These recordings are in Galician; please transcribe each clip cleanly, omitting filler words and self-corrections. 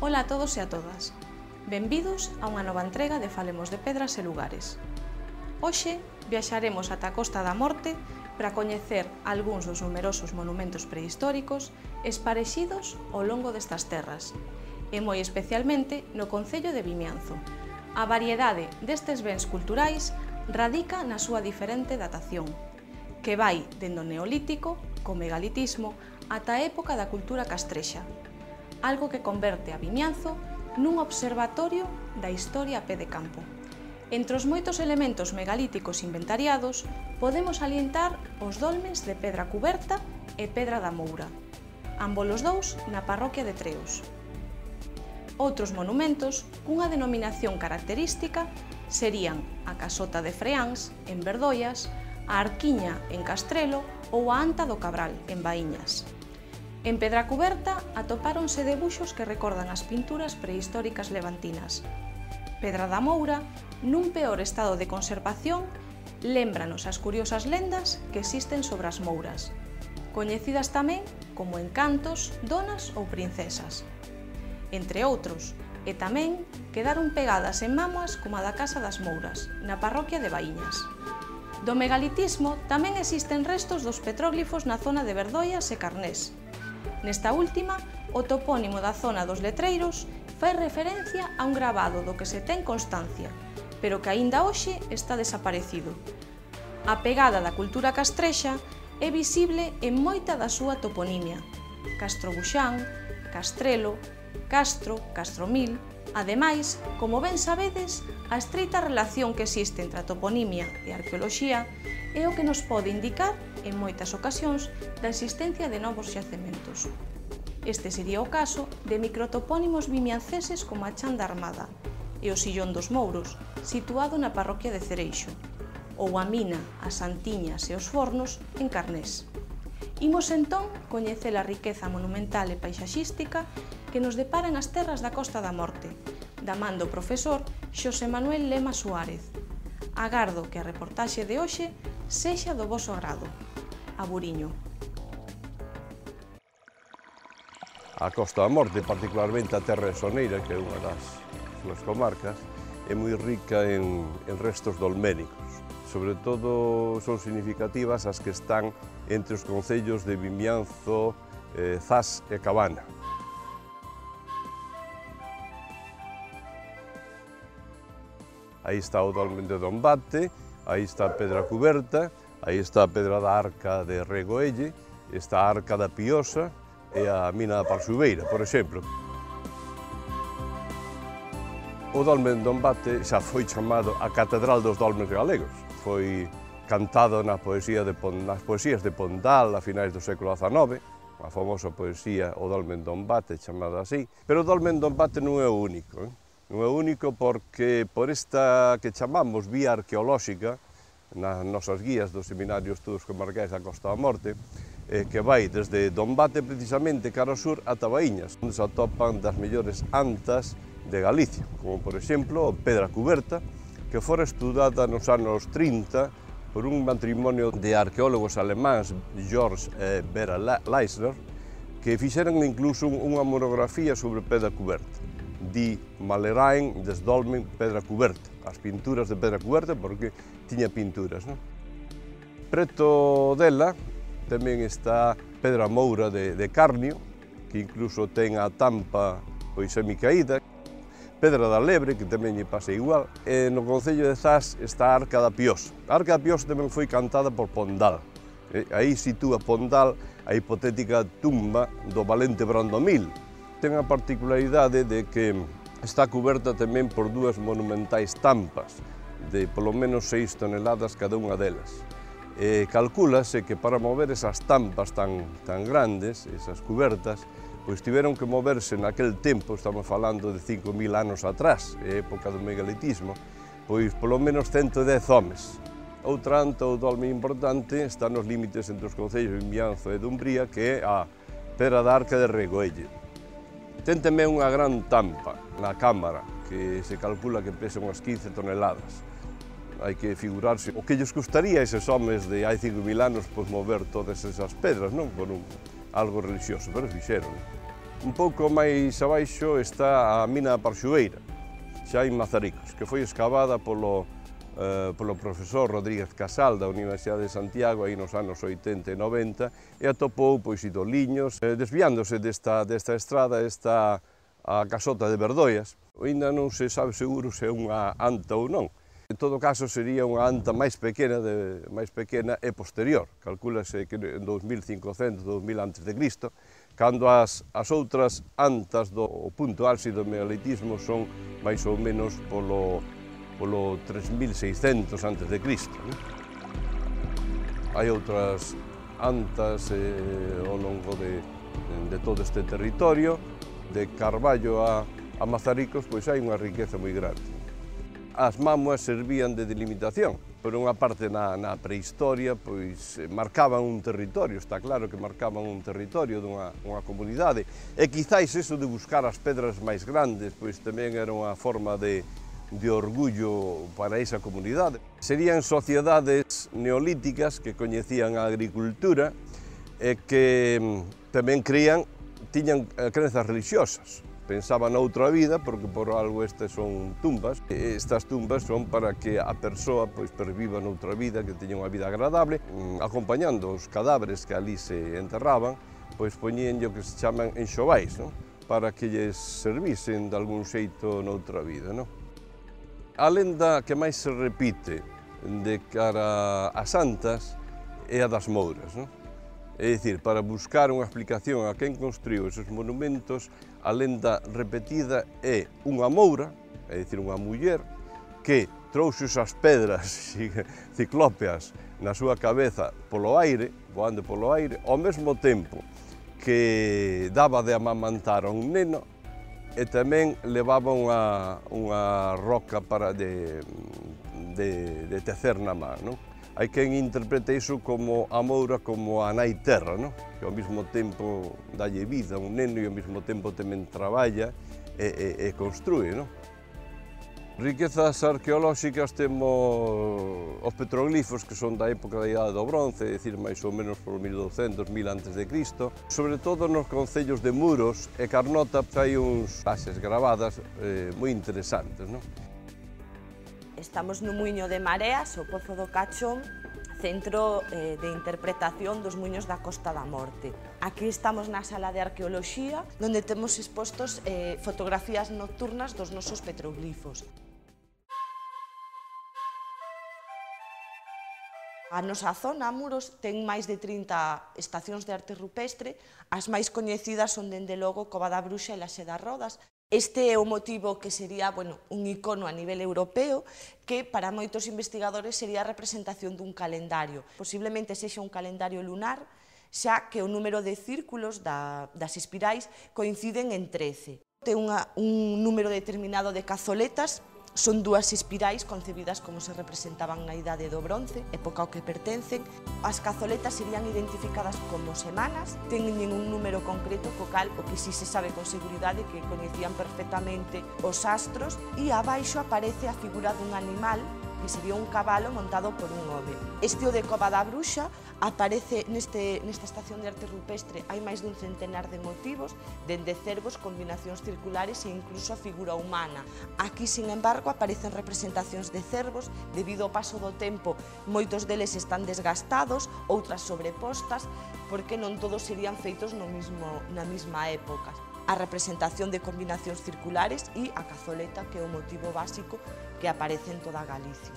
Ola a todos e a todas. Benvidos a unha nova entrega de Falemos de Pedras e Lugares. Hoxe viaxaremos ata a Costa da Morte para coñecer algúns dos numerosos monumentos prehistóricos esparexidos ao longo destas terras, e moi especialmente no concello de Vimianzo. A variedade destes bens culturais radica na súa diferente datación, que vai dende o Neolítico, co megalitismo, ata a época da cultura castrexa, algo que converte a Vimianzo nun observatorio da historia a pé de campo. Entre os moitos elementos megalíticos inventariados, podemos salientar os dolmens de pedra cuberta e pedra da Moura, ámbolos dous na parroquia de Treos. Outros monumentos cunha denominación característica serían a Casota de Freáns, en Verdoias, a Arquiña, en Castrelo, ou a Anta do Cabral, en Baíñas. En pedra cuberta atopáronse debuxos que recordan as pinturas prehistóricas levantinas. Pedra da Moura, nun peor estado de conservación, lémbranos as curiosas lendas que existen sobre as mouras, coñecidas tamén como encantos, donas ou princesas, entre outros, e tamén quedaron pegadas en mámoas como a da Casa das Mouras, na parroquia de Baíñas. Do megalitismo tamén existen restos dos petróglifos na zona de Verdoias e Carnés. Nesta última, o topónimo da zona dos letreiros fai referencia a un gravado do que se ten constancia, pero que aínda hoxe está desaparecido. A pegada da cultura castrexa é visible en moita da súa toponimia: Castrobuxán, Castrelo, Castro, Castromil. Ademais, como ben sabedes, a estreita relación que existe entre a toponimia e a arqueoloxía é o que nos pode indicar, en moitas ocasións, da existencia de novos xacementos. Este sería o caso de microtopónimos vimianceses como a Chan da Armada e o Sillón dos Mouros, situado na parroquia de Cereixo, ou a Mina, as Santiñas e os Fornos, en Carnés. Imos entón coñecer a riqueza monumental e paisaxística que nos deparan as terras da Costa da Morte, da man do profesor Xosé Manuel Lema Suárez. Agardo que a reportaxe de hoxe sexa do voso agrado. Aburiño. A Costa da Morte, particularmente a Terra de Soneira, que é unha das súas comarcas, é moi rica en restos dolménicos. Sobre todo son significativas as que están entre os concellos de Vimianzo, Zas e Cabana. Aí está o dolmen de Dombate, aí está a pedra cuberta, aí está a pedra da Arca de Regoelle, está a Arca da Piosa e a Mina da Parxubeira, por exemplo. O dolmen de Dombate xa foi chamado a Catedral dos Dolmens Galegos. Foi cantado nas poesías de Pondal a finais do século XIX, a famosa poesía O dolmen de Dombate, chamada así. Pero o dolmen de Dombate non é o único. Non é o único porque por esta que chamamos vía arqueolóxica, nas nosas guías dos seminarios estudos comarcais da Costa da Morte, que vai desde Dombate precisamente cara ao sur ata Baíñas, onde se atopan das mellores antas de Galicia, como por exemplo Pedra Cuberta, que fora estudada nos anos 30 por un matrimonio de arqueólogos alemáns, George e Vera Leisner, que fixeran incluso unha monografía sobre Pedra Cuberta. Di Malerain des Dolmen Pedra Cuberta, as pinturas de Pedra Cuberta, porque tiña pinturas. Preto dela tamén está Pedra Moura de Carnio, que incluso ten a tampa pois semicaída. Pedra da Lebre, que tamén lle pasa igual, e no concello de Zas está a Arca da Piosa. A Arca da Piosa tamén foi cantada por Pondal. Aí sitúa Pondal a hipotética tumba do valente Brandomil. Ten a particularidade de que está cuberta tamén por dúas monumentais tampas, de polo menos 6 toneladas cada unha delas. Calcúlase que para mover esas tampas tan grandes, esas cubertas, pois tiveron que moverse naquel tempo, estamos falando de 5.000 anos atrás, época do megalitismo, pois polo menos 110 homes. Outra anta ou dolmen importante está nos límites entre os concellos de Vimianzo e Dumbría, que é a Pedra da Arca de Regoelle. Ten tamén unha gran tampa na cámara, que se calcula que pesa unhas 15 toneladas. Hai que figurarse o que lles gustaría a eses homes de hai 5.000 anos pois mover todas esas pedras, non por algo religioso, pero fixeron. Un pouco máis abaixo está a mina da Parxueira, xa en Mazaricos, que foi escavada polo profesor Rodríguez Casal da Universidade de Santiago aí nos anos 80 e 90 e atopou pois idoliños. Desviándose desta estrada está a casota de Verdoias. Ainda non se sabe seguro se é unha anta ou non. En todo caso sería unha anta máis pequena e posterior. Calcúlase que en 2500, 2000 a.C., cando as outras antas do punto álxido do meolitismo son máis ou menos polo 3600 a.C. Hai outras antas ao longo de todo este territorio, de Carballo a Mazaricos, pois hai unha riqueza moi grande. As mámoas servían de delimitación. Por unha parte, na prehistoria, pois marcaban un territorio, está claro que marcaban un territorio dunha comunidade. E quizáis eso de buscar as pedras máis grandes, pois tamén era unha forma de orgullo para esa comunidade. Serían sociedades neolíticas que coñecían a agricultura e que tamén tiñan crenzas religiosas. Pensaban noutra vida, porque por algo estas son tumbas. Estas tumbas son para que a persoa pois, perviva noutra vida, que teña unha vida agradable. Acompañando os cadáveres que ali se enterraban, pois poñían o que se chaman enxovais, non? Para que lles servisen de algún xeito noutra vida. Non? A lenda que máis se repite de cara ás santas é a das mouras. Non? É dicir, para buscar unha explicación a quen construiu esos monumentos, a lenda repetida é unha moura, é dicir, unha muller, que trouxe esas pedras ciclópeas na súa cabeza polo aire, voando polo aire, ao mesmo tempo que daba de amamantar a un neno e tamén levaba unha roca para de tecer na man. Non? Hai quen interpreta iso como a moura como a nai terra, non? Que ao mesmo tempo dalle vida a un neno e ao mesmo tempo tamén traballa e construe. Non? Riquezas arqueolóxicas temos os petroglifos que son da época da Idade do Bronce, é dicir, máis ou menos por 1200, 1000 a.C. Sobre todo nos concellos de Muros e Carnota hai uns taxas gravadas moi interesantes. Non? Estamos no muiño de Mareas, o Pozo do Cachón, centro de interpretación dos muiños da Costa da Morte. Aquí estamos na sala de arqueoloxía, onde temos expostos fotografías nocturnas dos nosos petroglifos. A nosa zona, Muros, ten máis de 30 estacións de arte rupestre, as máis coñecidas son, dende logo, Cova da Bruxa e Laxe das Rodas. Este é o motivo que sería un icono a nivel europeo que para moitos investigadores sería a representación dun calendario. Posiblemente sexa un calendario lunar, xa que o número de círculos das espirais coinciden en 13. Ten un número determinado de cazoletas, son dúas espirais concebidas como se representaban na Idade do Bronce, época ao que pertencen. As cazoletas serían identificadas como semanas, teñen un número concreto co cal o que si se sabe con seguridade que coñecían perfectamente os astros, e abaixo aparece a figura dun animal que sería un cabalo montado por un home. Este o de Cova da Bruxa aparece nesta estación de arte rupestre, hai máis dun centenar de motivos, dende cervos, combinacións circulares e incluso a figura humana. Aquí, sin embargo, aparecen representacións de cervos, debido ao paso do tempo, moitos deles están desgastados, outras sobrepostas, porque non todos serían feitos na mesma época. A representación de combinacións circulares e a cazoleta, que é o motivo básico que aparece en toda Galicia.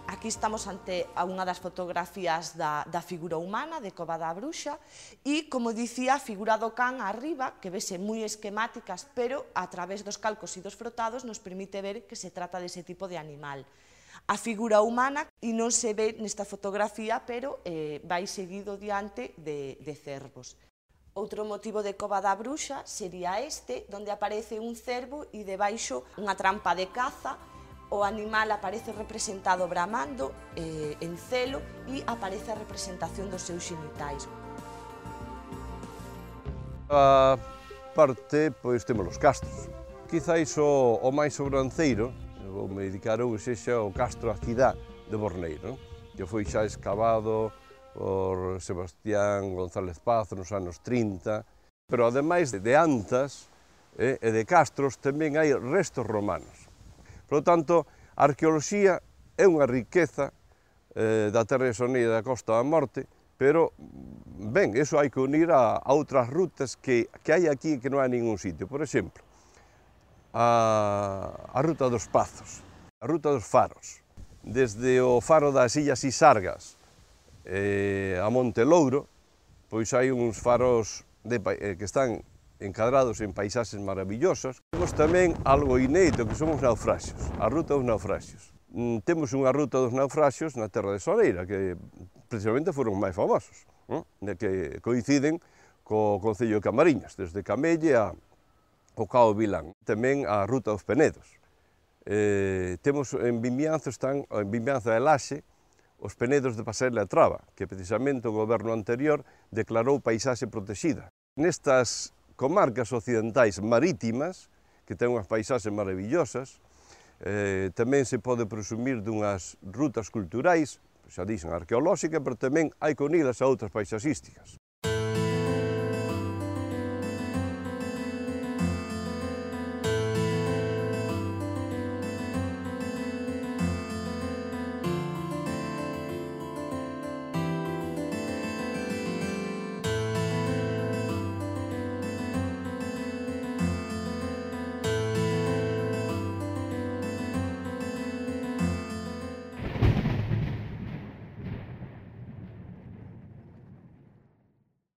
Aquí estamos ante unha das fotografías da figura humana de Cova da Bruxa e, como dicía, a figura do can arriba, que vese moi esquemáticas, pero a través dos calcos e dos frotados nos permite ver que se trata dese tipo de animal. A figura humana e non se ve nesta fotografía, pero vai seguido diante de cervos. Outro motivo de Cova da Bruxa sería este, onde aparece un cervo e debaixo unha trampa de caza. O animal aparece representado bramando en celo e aparece a representación dos seus xenitais. A parte, pois, temos os castros. Quizáis o máis sobranceiro, vou me dedicar hoxe, sexa o castro a Cidá de Borneiro, que foi xa escavado por Sebastián González Paz nos anos 30, Pero ademais de antas e de castros tamén hai restos romanos. Por lo tanto, a arqueoloxía é unha riqueza da Terra de Soneira da Costa da Morte, pero, ben, eso hai que unir a outras rutas que hai aquí que non hai ningún sitio. Por exemplo, a ruta dos Pazos, a ruta dos faros. Desde o faro das Illas Isargas a Montelouro, pois hai uns faros que están encadrados en paisaxes maravillosas. Temos tamén algo inédito, que son os naufraxios, a ruta dos naufraxios. Temos unha ruta dos naufraxios na Terra de Soneira, que precisamente foron máis famosos, que coinciden co Concello de Camariñas, desde Camelle ao Cabo Vilán. Tamén a ruta dos Penedos. Temos en Vimianzo, en Vimianzo de Laxe, os Penedos de Pasarela e Traba, que precisamente o goberno anterior declarou paisaxe protexida. Nestas comarcas occidentais marítimas, que ten unhas paisaxes maravillosas, tamén se pode presumir dunhas rutas culturais, xa dixen arqueolóxicas, pero tamén hai que unilas a outras paisaxísticas.